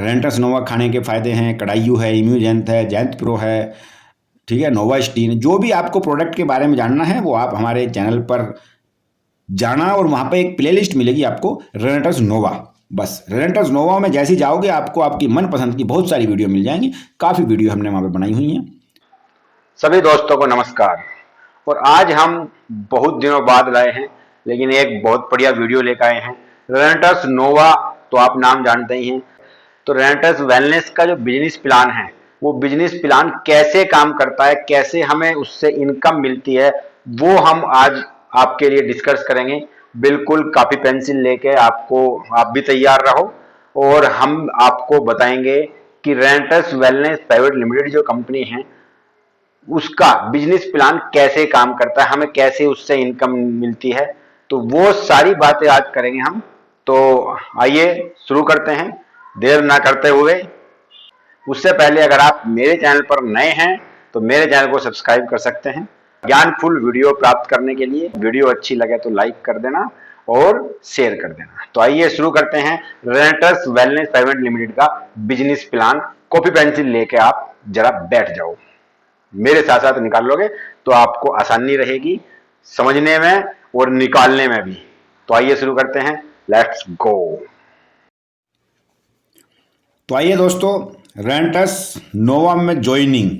रेंटस नोवा खाने के फ़ायदे हैं, कडायू है, इम्यूजेंथ है, जैंथ प्रो है, ठीक है, नोवास्टीन। जो भी आपको प्रोडक्ट के बारे में जानना है वो आप हमारे चैनल पर जाना और वहाँ पे एक प्लेलिस्ट मिलेगी आपको रेंटस नोवा। बस रेंटस नोवा में जैसे ही जाओगे आपको आपकी मनपसंद की बहुत सारी वीडियो मिल जाएंगी। काफ़ी वीडियो हमने वहाँ पे बनाई हुई हैं। सभी दोस्तों को नमस्कार। और आज हम बहुत दिनों बाद लाए हैं, लेकिन एक बहुत बढ़िया वीडियो लेकर आए हैं। रेंटस नोवा तो आप नाम जानते ही हैं। तो रेंटस वेलनेस का जो बिजनेस प्लान है, वो बिजनेस प्लान कैसे काम करता है, कैसे हमें उससे इनकम मिलती है, वो हम आज आपके लिए डिस्कस करेंगे। बिल्कुल कॉपी पेंसिल लेके आप भी तैयार रहो और हम आपको बताएंगे कि रेंटस वेलनेस प्राइवेट लिमिटेड जो कंपनी है उसका बिजनेस प्लान कैसे काम करता है, हमें कैसे उससे इनकम मिलती है। तो वो सारी बातें आज करेंगे हम। तो आइए शुरू करते हैं देर ना करते हुए। उससे पहले अगर आप मेरे चैनल पर नए हैं तो मेरे चैनल को सब्सक्राइब कर सकते हैं। ज्ञानफुल वीडियो प्राप्त करने के लिए वीडियो अच्छी लगे तो लाइक कर देना और शेयर कर देना। तो आइए शुरू करते हैं रेंटस वेलनेस प्राइवेट लिमिटेड का बिजनेस प्लान। कॉपी पेंसिल लेके आप जरा बैठ जाओ, मेरे साथ साथ निकाल लोगे तो आपको आसानी रहेगी समझने में और निकालने में भी। तो आइए शुरू करते हैं, लेट्स गो। तो आइए दोस्तों, रेंटस नोवा में ज्वाइनिंग,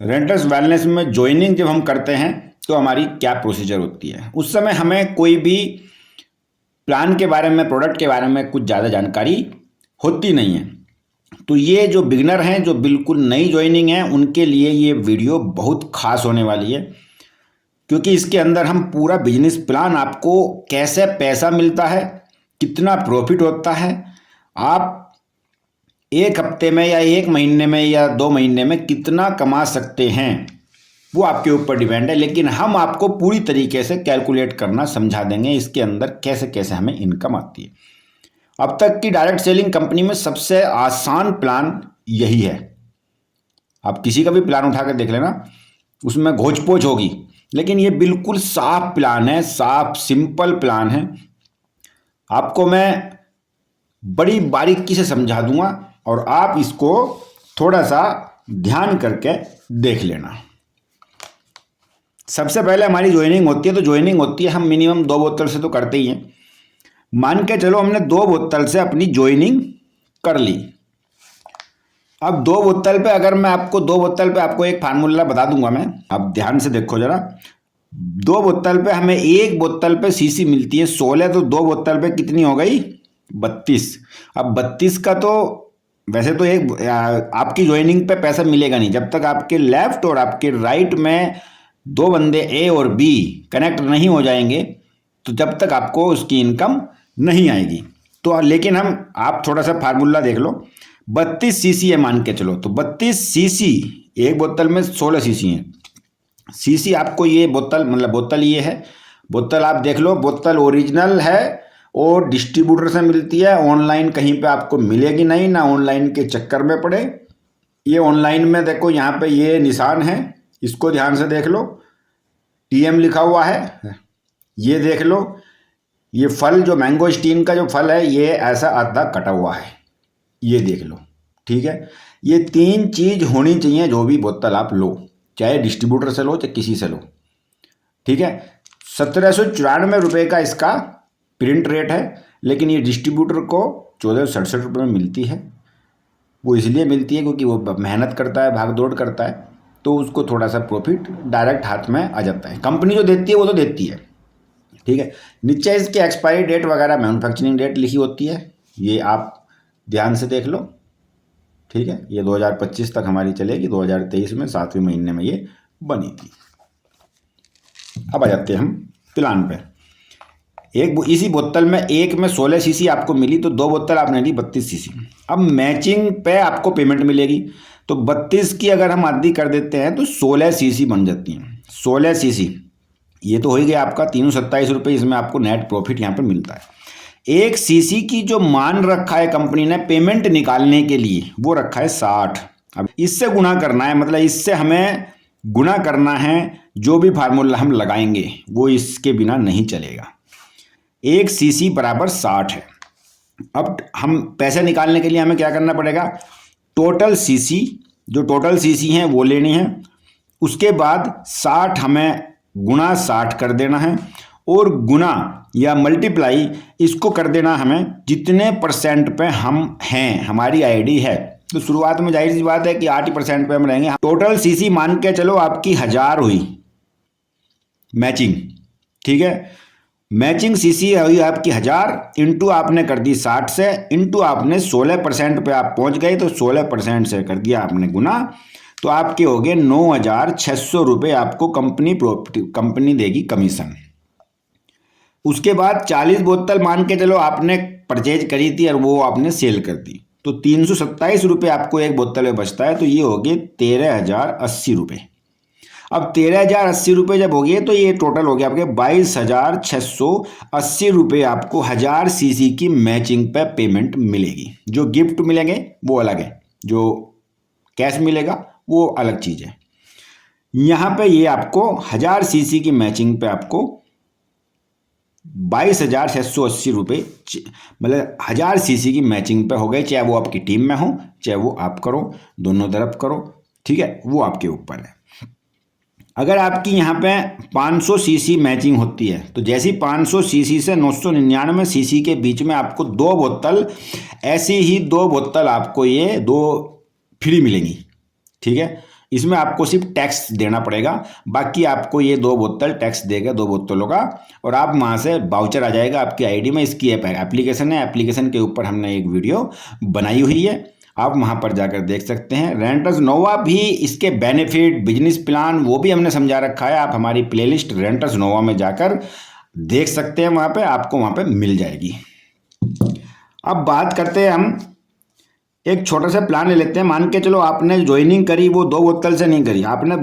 रेंटस वेलनेस में ज्वाइनिंग जब हम करते हैं तो हमारी क्या प्रोसीजर होती है। उस समय हमें कोई भी प्लान के बारे में, प्रोडक्ट के बारे में कुछ ज़्यादा जानकारी होती नहीं है। तो ये जो बिगनर हैं, जो बिल्कुल नई ज्वाइनिंग है, उनके लिए ये वीडियो बहुत खास होने वाली है, क्योंकि इसके अंदर हम पूरा बिजनेस प्लान, आपको कैसे पैसा मिलता है, कितना प्रॉफिट होता है, आप एक हफ्ते में या एक महीने में या 2 महीने में कितना कमा सकते हैं, वो आपके ऊपर डिपेंड है। लेकिन हम आपको पूरी तरीके से कैलकुलेट करना समझा देंगे, इसके अंदर कैसे कैसे हमें इनकम आती है। अब तक की डायरेक्ट सेलिंग कंपनी में सबसे आसान प्लान यही है। आप किसी का भी प्लान उठा कर देख लेना, उसमें घोच पोच होगी, लेकिन ये बिल्कुल साफ प्लान है, साफ सिंपल प्लान है। आपको मैं बड़ी बारीकी से समझा दूंगा और आप इसको थोड़ा सा ध्यान करके देख लेना। सबसे पहले हमारी ज्वाइनिंग होती है, तो ज्वाइनिंग होती है, हम मिनिमम 2 बोतल से तो करते ही हैं। मान के चलो हमने 2 बोतल से अपनी ज्वाइनिंग कर ली। अब 2 बोतल पे, अगर मैं आपको 2 बोतल पे आपको एक फार्मूला बता दूंगा मैं, आप ध्यान से देखो जरा। 2 बोतल पे हमें 1 बोतल पे सीसी मिलती है 16, तो 2 बोतल पे कितनी हो गई, 32। अब 32 का तो वैसे तो एक आपकी ज्वाइनिंग पे पैसा मिलेगा नहीं जब तक आपके लेफ्ट और आपके राइट में 2 बंदे ए और बी कनेक्ट नहीं हो जाएंगे, तो जब तक आपको उसकी इनकम नहीं आएगी। तो लेकिन आप थोड़ा सा फार्मूला देख लो। 32 सीसी है मान के चलो, तो 32 सीसी, एक बोतल में 16 सीसी है। सीसी आपको ये बोतल, मतलब बोतल ये है, बोतल आप देख लो, बोतल ओरिजिनल है और डिस्ट्रीब्यूटर से मिलती है। ऑनलाइन कहीं पे आपको मिलेगी नहीं, ना ऑनलाइन के चक्कर में पड़े। ये ऑनलाइन में देखो, यहाँ पे ये निशान है, इसको ध्यान से देख लो, टीएम लिखा हुआ है, ये देख लो। ये फल जो मैंगो स्टीन का जो फल है, ये ऐसा आधा कटा हुआ है, ये देख लो, ठीक है। ये 3 चीज होनी चाहिए जो भी बोतल आप लो, चाहे डिस्ट्रीब्यूटर से लो चाहे किसी से लो, ठीक है। 1794 रुपये का इसका प्रिंट रेट है, लेकिन ये डिस्ट्रीब्यूटर को 1467 रुपये में मिलती है। वो इसलिए मिलती है क्योंकि वो मेहनत करता है, भाग दौड़ करता है, तो उसको थोड़ा सा प्रॉफिट डायरेक्ट हाथ में आ जाता है। कंपनी जो देती है वो तो देती है, ठीक है। नीचे इसकी एक्सपायरी डेट वगैरह, मैन्युफैक्चरिंग डेट लिखी होती है, ये आप ध्यान से देख लो, ठीक है। ये 2025 तक हमारी चलेगी, 2023 में 7वें महीने में ये बनी थी। अब आ जाते हैं हम प्लान पे। इसी बोतल में एक में 16 सीसी आपको मिली, तो 2 बोतल आपने ली 32 सीसी। अब मैचिंग पे आपको पेमेंट मिलेगी, तो 32 की अगर हम आधी कर देते हैं तो 16 सीसी बन जाती हैं। 16 सीसी ये तो हो ही गया आपका 327 रुपये, इसमें आपको नेट प्रॉफिट यहाँ पे मिलता है। 1 सीसी की जो मान रखा है कंपनी ने पेमेंट निकालने के लिए, वो रखा है 60। अब इससे गुणा करना है, मतलब इससे हमें गुणा करना है। जो भी फार्मूला हम लगाएंगे वो इसके बिना नहीं चलेगा। 1 सीसी बराबर 60 है, अब हम पैसे निकालने के लिए हमें क्या करना पड़ेगा, टोटल सीसी, जो टोटल सीसी हैं वो लेनी है, उसके बाद 60 हमें गुणा 60 कर देना है और गुना या मल्टीप्लाई इसको कर देना हमें जितने परसेंट पे हम हैं, हमारी आईडी है। तो शुरुआत में जाहिर सी बात है कि 8% पे हम रहेंगे। टोटल सीसी मान के चलो आपकी 1000 हुई मैचिंग, ठीक है, मैचिंग सीसी हुई आपकी 1000 इंटू आपने कर दी 60 से, इंटू आपने 16% पे आप पहुंच गए तो 16% से कर दिया आपने गुना, तो आपके हो गए 9600 रुपये आपको कंपनी देगी कमीशन। उसके बाद 40 बोतल मान के चलो आपने परचेज करी थी और वो आपने सेल कर दी, तो 327 रुपये आपको एक बोतल में बचता है, तो ये हो गए 13,080 रुपये। अब 13,080 रुपये जब हो गए तो ये टोटल हो गया आपके 22,680 रुपये आपको 1000 सीसी की मैचिंग पे पेमेंट मिलेगी। जो गिफ्ट मिलेंगे वो अलग है, जो कैश मिलेगा वो अलग चीज़ है। यहाँ पे ये आपको 1000 सीसी की मैचिंग पे आपको 22,680 रुपये, मतलब 1000 सीसी की मैचिंग पे हो गए, चाहे वो आपकी टीम में हो चाहे वो आप करो, दोनों तरफ करो, ठीक है, वो आपके ऊपर है। अगर आपकी यहाँ पे 500 सीसी मैचिंग होती है तो जैसी 500 सीसी से 999 सीसी के बीच में आपको 2 बोतल, ऐसी ही 2 बोतल आपको ये 2 फ्री मिलेंगी, ठीक है। इसमें आपको सिर्फ टैक्स देना पड़ेगा, बाकी आपको ये 2 बोतल टैक्स देगा 2 बोतलों का, और आप वहाँ से वाउचर आ जाएगा आपकी आईडी में। इसकी एप्लीकेशन है, एप्लीकेशन के ऊपर हमने एक वीडियो बनाई हुई है, आप वहाँ पर जाकर देख सकते हैं। रेंटर्स नोवा भी इसके बेनिफिट, बिजनेस प्लान वो भी हमने समझा रखा है, आप हमारी प्लेलिस्ट रेंटर्स नोवा में जाकर देख सकते हैं, वहाँ पे आपको वहाँ पे मिल जाएगी। अब बात करते हैं हम एक छोटा सा प्लान ले लेते हैं। मान के चलो आपने ज्वाइनिंग करी वो 2 बोतल से नहीं करी, आपने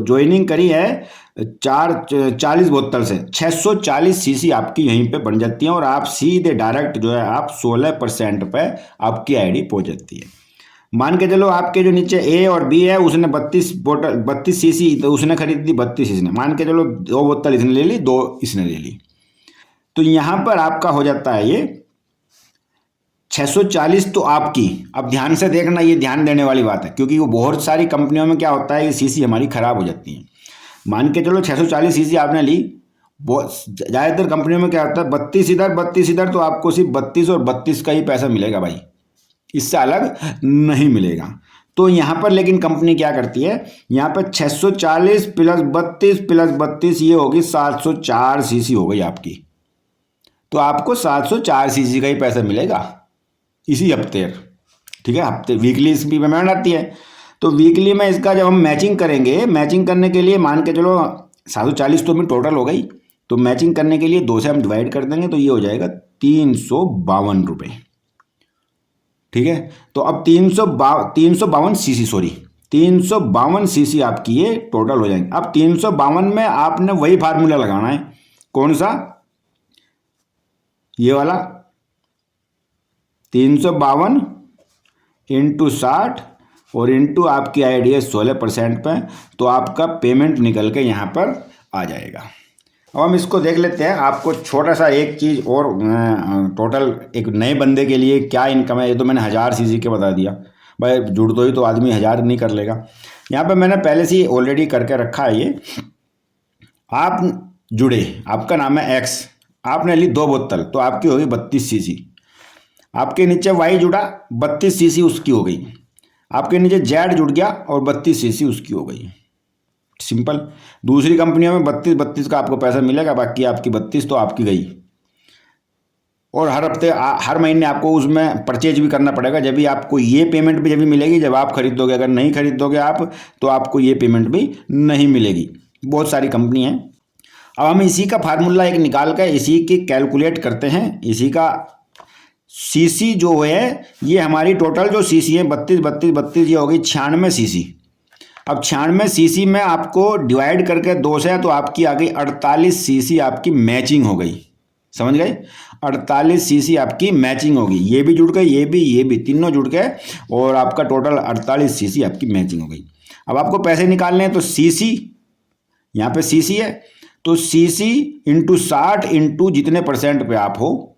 ज्वाइनिंग करी है 40 बोतल से, 640 सीसी आपकी यहीं पे बन जाती है और आप सीधे डायरेक्ट जो है आप 16% पे आपकी आईडी पहुंच जाती है। मान के चलो आपके जो नीचे ए और बी है उसने 32 सीसी तो उसने खरीद दी, 32 इसने, मान के चलो 2 बोतल इसने ले ली, 2 इसने ले ली, तो यहाँ पर आपका हो जाता है ये 640 तो आपकी। अब ध्यान से देखना, ये ध्यान देने वाली बात है, क्योंकि वो बहुत सारी कंपनियों में क्या होता है ये सीसी हमारी ख़राब हो जाती है। मान के चलो 640 सीसी आपने ली, ज़्यादातर कंपनियों में क्या होता है 32 इधर, तो आपको सिर्फ 32 और 32 का ही पैसा मिलेगा भाई, इससे अलग नहीं मिलेगा। तो यहाँ पर लेकिन कंपनी क्या करती है, यहाँ पर 640 प्लस 32 ये होगी 704 सीसी हो गई आपकी, तो आपको 704 सीसी का ही पैसा मिलेगा इसी हफ्ते, ठीक है। हफ्ते वीकली इसकी पेमेंट आती है, तो वीकली में इसका जब हम मैचिंग करेंगे, मैचिंग करने के लिए मान के चलो 740 तो में टोटल हो गई, तो मैचिंग करने के लिए 2 से हम डिवाइड कर देंगे तो ये हो जाएगा 352 रुपये, ठीक है। तो अब 352 सीसी, सॉरी 352 सीसी आपकी ये टोटल हो जाएंगे। अब 352 में आपने वही फार्मूला लगाना है, कौन सा, ये वाला 352 इंटू 60 और इंटू आपकी आईडी है 16% पे, तो आपका पेमेंट निकल के यहाँ पर आ जाएगा। अब हम इसको देख लेते हैं। आपको छोटा सा एक चीज़ और, टोटल एक नए बंदे के लिए क्या इनकम है, ये तो मैंने 1000 सीसी के बता दिया भाई, जुड़ तो ही तो आदमी 1000 नहीं कर लेगा। यहाँ पे मैंने पहले से ही ऑलरेडी करके रखा है ये। आप जुड़े, आपका नाम है एक्स, आपने ली 2 बोतल तो आपकी होगी 32 सीसी, आपके नीचे वाई जुड़ा 32 सीसी उसकी हो गई, आपके नीचे जेड जुड़ गया और 32 सीसी उसकी हो गई, सिंपल। दूसरी कंपनियों में 32 का आपको पैसा मिलेगा, बाकी आपकी 32 तो आपकी गई। और हर हफ्ते हर महीने आपको उसमें परचेज भी करना पड़ेगा, जब भी आपको ये पेमेंट भी जब भी मिलेगी जब आप खरीदोगे। अगर नहीं खरीदोगे आप तो आपको ये पेमेंट भी नहीं मिलेगी। बहुत सारी कंपनी हैं। अब हम इसी का फार्मूला एक निकाल कर इसी की कैलकुलेट करते हैं। इसी का सीसी जो है ये हमारी टोटल जो सीसी है 32 ये हो गई 96 सीसी। अब 96 सीसी में आपको डिवाइड करके 2 से तो आपकी आ गई 48 सीसी आपकी मैचिंग हो गई, समझ गए। 48 सीसी आपकी मैचिंग होगी, ये भी जुड़ गए, ये भी तीनों जुड़ गए और आपका टोटल 48 सीसी आपकी मैचिंग हो गई। अब आपको पैसे निकालने हैं तो सीसी, यहाँ पे सीसी है तो सीसी इंटू 60 इंटू जितने % पे आप हो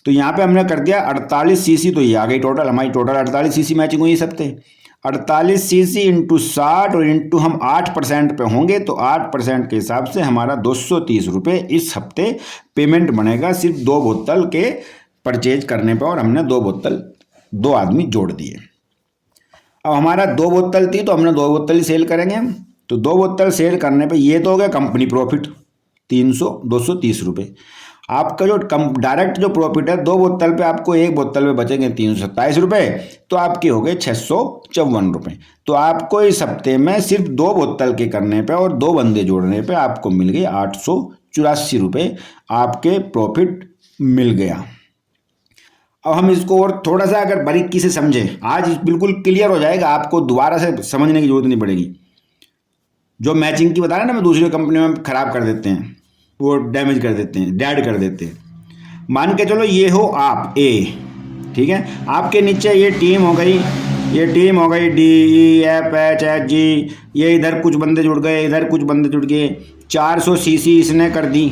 तो यहाँ पे हमने कर दिया 48 सीसी, तो ये आ गई टोटल, हमारी टोटल 48 सीसी मैचिंग हुई इस हफ्ते। 48 सीसी इंटू 60 और इंटू हम 8% पे होंगे, तो 8% के हिसाब से हमारा 230 रुपये इस हफ्ते पेमेंट बनेगा सिर्फ 2 बोतल के परचेज करने पे। और हमने 2 बोतल 2 आदमी जोड़ दिए। अब हमारा 2 बोतल थी तो हमने 2 बोतल ही सेल करेंगे हम। तो 2 बोतल सेल करने पे ये तो हो गया कंपनी प्रॉफिट 230 रुपये। आपका जो डायरेक्ट जो प्रॉफिट है 2 बोतल पे, आपको 1 बोतल पे बचेंगे 327 रुपये, तो आपके हो गए 654 रुपये। तो आपको इस हफ्ते में सिर्फ 2 बोतल के करने पे और 2 बंदे जोड़ने पे आपको मिल गए 884 रुपये आपके प्रॉफिट मिल गया। अब हम इसको और थोड़ा सा अगर बारीकी से समझें, आज बिल्कुल क्लियर हो जाएगा, आपको दोबारा से समझने की जरूरत नहीं पड़ेगी। जो मैचिंग की बता रहा ना मैं, दूसरी कंपनी में ख़राब कर देते हैं, वो डैमेज कर देते हैं, डेड कर देते हैं। मान के चलो ये हो आप ए, ठीक है, आपके नीचे ये टीम हो गई, ये टीम हो गई D E F H H G, ये इधर कुछ बंदे जुड़ गए, इधर कुछ बंदे जुड़ गए। 400 सीसी इसने कर दी,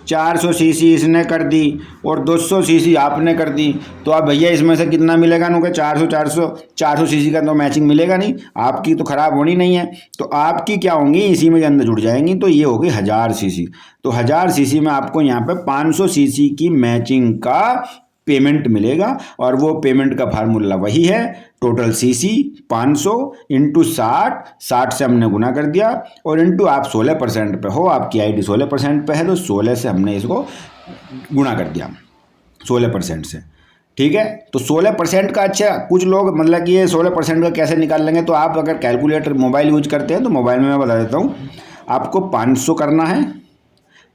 400 सीसी इसने कर दी और 200 सीसी आपने कर दी। तो अब भैया इसमें से कितना मिलेगा? नो के 400 सीसी का तो मैचिंग मिलेगा नहीं, आपकी तो ख़राब होनी नहीं है। तो आपकी क्या होंगी, इसी में के अंदर जुड़ जाएंगी, तो ये होगी 1000 सीसी। तो 1000 सीसी में आपको यहाँ पे 500 सीसी की मैचिंग का पेमेंट मिलेगा। और वो पेमेंट का फार्मूला वही है, टोटल सीसी 500 इंटू 60 से हमने गुना कर दिया और इंटू आप 16% पे हो, आपकी आईडी 16% पे है, तो 16 से हमने इसको गुना कर दिया 16% से। ठीक है, तो 16% का, अच्छा कुछ लोग मतलब कि ये 16% का कैसे निकाल लेंगे, तो आप अगर कैलकुलेटर मोबाइल यूज करते हैं तो मोबाइल में मैं बता देता हूँ। आपको 500 करना है,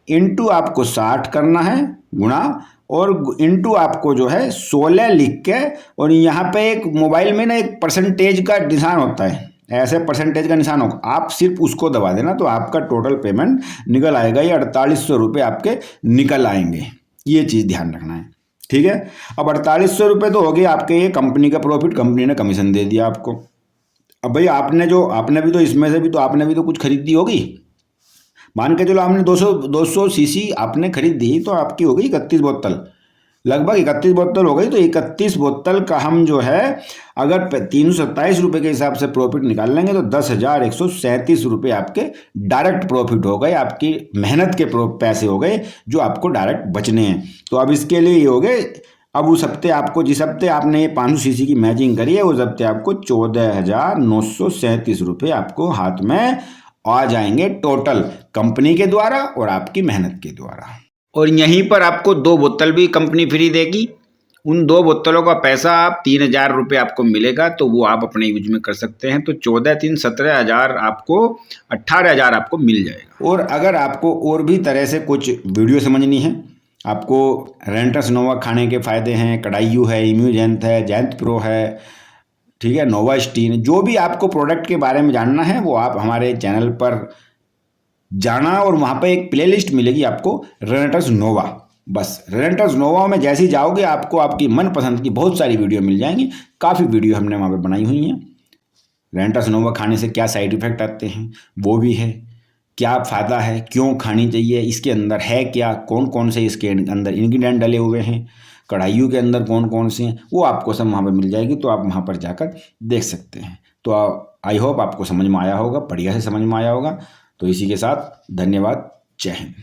इंटू आपको 60 करना है गुणा, और इंटू आपको जो है 16 लिख के, और यहाँ पे एक मोबाइल में ना एक परसेंटेज का निशान होता है, ऐसे परसेंटेज का निशान होगा, आप सिर्फ उसको दबा देना तो आपका टोटल पेमेंट निकल आएगा। ये 4800 रुपये आपके निकल आएंगे, ये चीज़ ध्यान रखना है। ठीक है, अब 4800 रुपये तो हो गए आपके, ये कंपनी का प्रॉफिट, कंपनी ने कमीशन दे दिया आपको। अब भाई आपने भी तो इसमें से भी तो आपने भी तो कुछ खरीदी होगी। मान के चलो आपने 200 सीसी आपने खरीद दी, तो आपकी हो गई 31 बोतल, लगभग 31 बोतल हो गई। तो 31 बोतल का हम जो है अगर 327 रुपये के हिसाब से प्रॉफिट निकाल लेंगे तो 10,137 रुपये आपके डायरेक्ट प्रॉफिट हो गए, आपकी मेहनत के पैसे हो गए जो आपको डायरेक्ट बचने हैं। तो अब इसके लिए ये हो गए, अब उस हफ्ते आपको, जिस हफ्ते आपने ये 500 सीसी की मैचिंग करी है, उस हफ्ते आपको 14,937 रुपये आपको हाथ में आ जाएंगे, टोटल कंपनी के द्वारा और आपकी मेहनत के द्वारा। और यहीं पर आपको 2 बोतल भी कंपनी फ्री देगी। उन 2 बोतलों का पैसा आप 3,000 रुपये आपको मिलेगा, तो वो आप अपने यूज में कर सकते हैं। तो 14 3 17,000 आपको, 18,000 आपको मिल जाएगा। और अगर आपको और भी तरह से कुछ वीडियो समझनी है, आपको रेंटस नोवा खाने के फ़ायदे हैं, कड़ाइयू है, इम्यूजेंथ है, जैंत प्रो है, ठीक है, नोवा स्टीन, जो भी आपको प्रोडक्ट के बारे में जानना है वो आप हमारे चैनल पर जाना और वहाँ पे एक प्लेलिस्ट मिलेगी आपको रेनेटस नोवा। बस रेनेटस नोवा में जैसे ही जाओगे आपको आपकी मनपसंद की बहुत सारी वीडियो मिल जाएंगी। काफ़ी वीडियो हमने वहाँ पे बनाई हुई हैं। रेनेटस नोवा खाने से क्या साइड इफ़ेक्ट आते हैं वो भी है, क्या फ़ायदा है, क्यों खानी चाहिए, इसके अंदर है क्या, कौन कौन से इसके अंदर इंग्रेडिएंट डले हुए हैं, कढ़ाइयों के अंदर कौन कौन से हैं, वो आपको सब वहाँ पर मिल जाएगी। तो आप वहाँ पर जाकर देख सकते हैं। तो आई होप आपको समझ में आया होगा, बढ़िया से समझ में आया होगा। तो इसी के साथ धन्यवाद, जय हिंद।